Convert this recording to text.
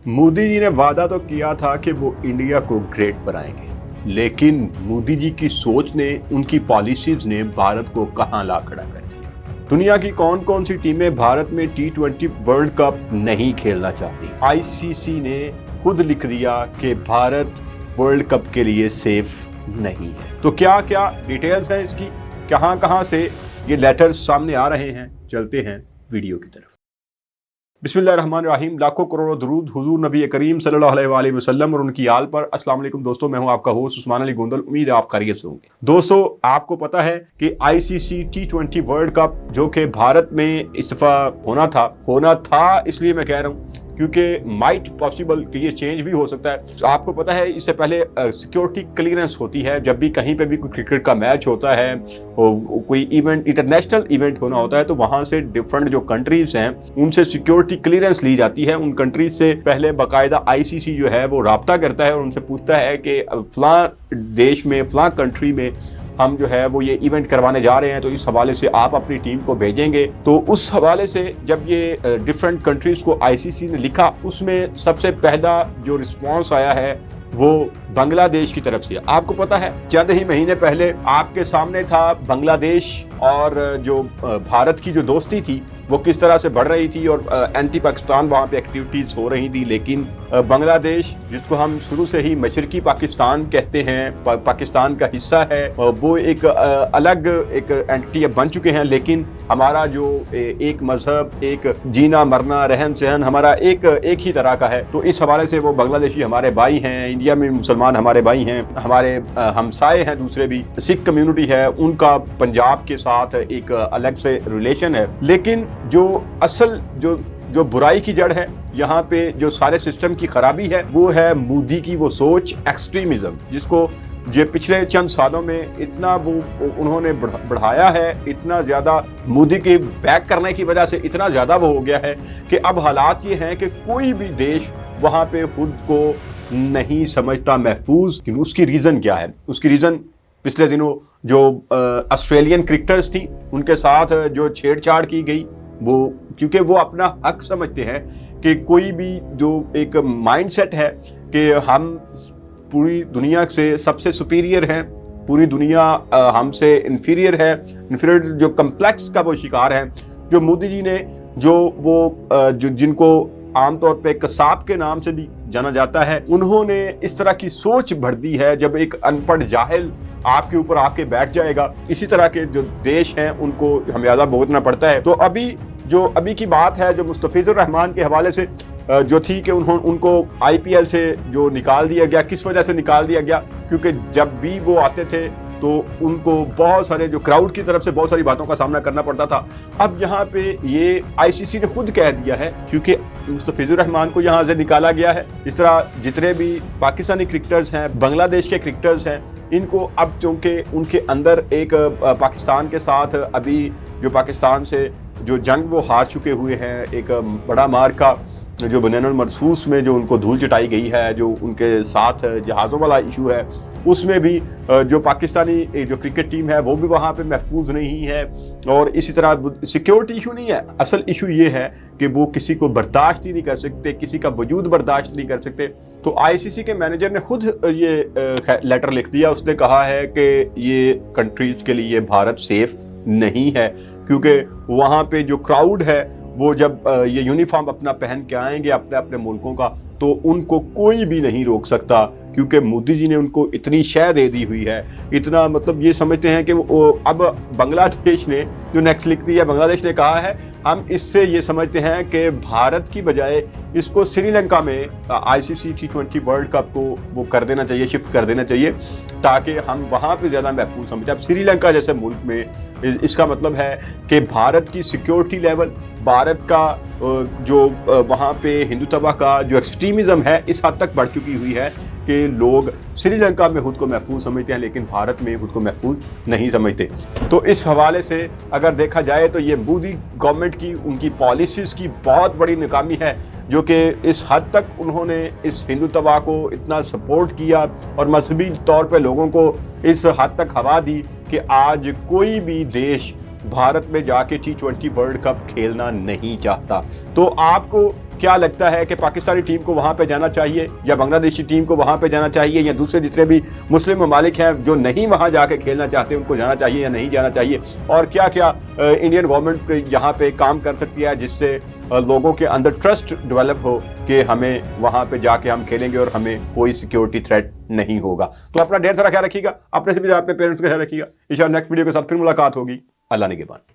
मोदी जी ने वादा तो किया था कि वो इंडिया को ग्रेट बनाएंगे, लेकिन मोदी जी की सोच ने, उनकी पॉलिसीज ने भारत को कहां ला खड़ा कर दिया। दुनिया की कौन कौन सी टीमें भारत में T20 वर्ल्ड कप नहीं खेलना चाहती। आईसीसी ने खुद लिख दिया कि भारत वर्ल्ड कप के लिए सेफ नहीं है। तो क्या क्या डिटेल्स हैं इसकी, कहां कहां से ये लेटर्स सामने आ रहे हैं, चलते हैं वीडियो की तरफ। बिस्मिल्लाहिर्रहमानिर्रहीम। लाखों करोड़ों दरूद हुजूर नबी करीम सल्लल्लाहु अलैहि वसल्लम और उनकी आल पर। अस्सलाम वालेकुम दोस्तों, मैं हूं आपका होस्ट उस्मान अली गोंदल। उम्मीद है आप खैरियत से होंगे। दोस्तों, आपको पता है कि आईसीसी T20 वर्ल्ड कप जो कि भारत में इस दफा होना था इसलिए मैं कह रहा हूं क्योंकि माइट पॉसिबल कि ये चेंज भी हो सकता है। आपको पता है इससे पहले सिक्योरिटी क्लियरेंस होती है। जब भी कहीं पे भी कोई क्रिकेट का मैच होता है, कोई इवेंट, इंटरनेशनल इवेंट होना होता है, तो वहां से डिफरेंट जो कंट्रीज हैं उनसे सिक्योरिटी क्लियरेंस ली जाती है। उन कंट्रीज से पहले बाकायदा आईसीसी जो है वो राब्ता करता है और उनसे पूछता है कि फलां देश में, फलां कंट्री में हम जो है वो ये इवेंट करवाने जा रहे हैं, तो इस हवाले से आप अपनी टीम को भेजेंगे। तो उस हवाले से जब ये डिफरेंट कंट्रीज को आईसीसी ने लिखा, उसमें सबसे पहला जो रिस्पांस आया है वो बांग्लादेश की तरफ से। आपको पता है चंद ही महीने पहले आपके सामने था बांग्लादेश और जो भारत की जो दोस्ती थी वो किस तरह से बढ़ रही थी और एंटी पाकिस्तान वहाँ पे एक्टिविटीज हो रही थी। लेकिन बांग्लादेश, जिसको हम शुरू से ही मशरकी पाकिस्तान कहते हैं, पाकिस्तान का हिस्सा है, वो एक अलग एक एंटिटी अब बन चुके हैं। लेकिन हमारा जो एक मजहब, एक जीना मरना, रहन सहन हमारा एक ही तरह का है। तो इस हवाले से वो बांग्लादेशी हमारे भाई हैं। इंडिया में मुसलमान हमारे भाई हैं, हमारे हमसाए हैं दूसरे भी। सिख कम्युनिटी है, उनका पंजाब के साथ एक अलग से रिलेशन है। लेकिन जो असल जो बुराई की जड़ है, यहाँ पे जो सारे सिस्टम की खराबी है, वो है मोदी की वो सोच, एक्सट्रीमिज्म, जिसको जो पिछले चंद सालों में इतना वो उन्होंने बढ़ाया है, इतना ज्यादा मोदी के बैक करने की वजह से इतना ज्यादा वो हो गया है कि अब हालात ये हैं कि कोई भी देश वहाँ पे खुद को नहीं समझता महफूज। उसकी रीजन क्या है? उसकी रीजन पिछले दिनों जो ऑस्ट्रेलियन क्रिकेटर्स थी उनके साथ जो छेड़छाड़ की गई, वो क्योंकि वो अपना हक समझते हैं कि कोई भी जो एक माइंडसेट है कि हम पूरी दुनिया से सबसे सुपीरियर हैं, पूरी दुनिया हमसे इन्फीरियर है, इन्फीरियर जो कम्प्लेक्स का वो शिकार है। जो मोदी जी ने जो जिनको आमतौर पे कसाब के नाम से भी जाना जाता है, उन्होंने इस तरह की सोच भर दी है। जब एक अनपढ़ जाहिल आपके ऊपर आके बैठ जाएगा, इसी तरह के जो देश हैं उनको खमियाजा भुगतना पड़ता है। तो अभी की बात है जो मुस्तफिजुर रहमान के हवाले से जो थी कि उनको आईपीएल से जो निकाल दिया गया। किस वजह से निकाल दिया गया? क्योंकि जब भी वो आते थे तो उनको बहुत सारे जो क्राउड की तरफ से बहुत सारी बातों का सामना करना पड़ता था। अब यहाँ पे ये आईसीसी ने खुद कह दिया है, क्योंकि मुस्तफिजुर रहमान को यहाँ से निकाला गया है। इस तरह जितने भी पाकिस्तानी क्रिकेटर्स हैं, बांग्लादेश के क्रिकेटर्स हैं, इनको अब चूंकि उनके अंदर एक पाकिस्तान के साथ अभी जो पाकिस्तान से जो जंग वो हार चुके हुए हैं, एक बड़ा मार का जो बनैनुल मरसूस में जो उनको धूल चटाई गई है, जो उनके साथ जहाज़ों वाला इशू है, उसमें भी जो पाकिस्तानी जो क्रिकेट टीम है वो भी वहाँ पे महफूज नहीं है। और इसी तरह सिक्योरिटी इशू नहीं है, असल इशू ये है कि वो किसी को बर्दाश्त ही नहीं कर सकते, किसी का वजूद बर्दाश्त नहीं कर सकते। तो आईसीसी के मैनेजर ने खुद ये लेटर लिख दिया। उसने कहा है कि ये कंट्रीज के लिए भारत सेफ नहीं है, क्योंकि वहाँ पे जो क्राउड है वो जब ये यूनिफॉर्म अपना पहन के आएंगे अपने अपने मुल्कों का, तो उनको कोई भी नहीं रोक सकता, क्योंकि मोदी जी ने उनको इतनी शय दे दी हुई है। इतना मतलब ये समझते हैं कि अब बांग्लादेश ने जो नेक्स्ट लिख दिया, बांग्लादेश ने कहा है हम इससे ये समझते हैं कि भारत की बजाय इसको श्रीलंका में आईसीसी T20 वर्ल्ड कप को वो कर देना चाहिए, शिफ्ट कर देना चाहिए, ताकि हम वहाँ पे ज़्यादा महफूज समझें। अब श्रीलंका जैसे मुल्क में इसका मतलब है कि भारत की सिक्योरिटी लेवल, भारत का जो वहाँ पे हिंदुत्व का जो एक्सट्रीमिज्म है इस हद तक बढ़ चुकी हुई है कि लोग श्रीलंका में खुद को महफूज समझते हैं, लेकिन भारत में खुद को महफूज नहीं समझते। तो इस हवाले से अगर देखा जाए तो ये मोदी गवर्नमेंट की, उनकी पॉलिसीज़ की बहुत बड़ी नाकामी है, जो कि इस हद तक उन्होंने इस हिंदुत्व को इतना सपोर्ट किया और मजहबी तौर पे लोगों को इस हद तक हवा दी कि आज कोई भी देश भारत में जाके T20 वर्ल्ड कप खेलना नहीं चाहता। तो आपको کیا لگتا ہے کہ پاکستانی ٹیم کو وہاں پہ جانا چاہیے یا بنگلہ دیشی ٹیم کو وہاں پہ جانا چاہیے یا دوسرے جتنے بھی مسلم ممالک ہیں جو نہیں وہاں جا کے کھیلنا چاہتے ان کو جانا چاہیے یا نہیں جانا چاہیے، اور کیا کیا انڈین گورنمنٹ یہاں پہ کام کر سکتی ہے جس سے لوگوں کے اندر ٹرسٹ ڈیولپ ہو کہ ہمیں وہاں پہ جا کے ہم کھیلیں گے اور ہمیں کوئی سیکیورٹی تھریٹ نہیں ہوگا۔ تو اپنا ڈھیر سارا خیال رکھیے گا، اپنے سے بھی اپنے پیرنٹس کا خیال رکھیے گا۔ انشاءاللہ نیکسٹ ویڈیو کے ساتھ پھر ملاقات ہوگی۔ اللہ نگہبان۔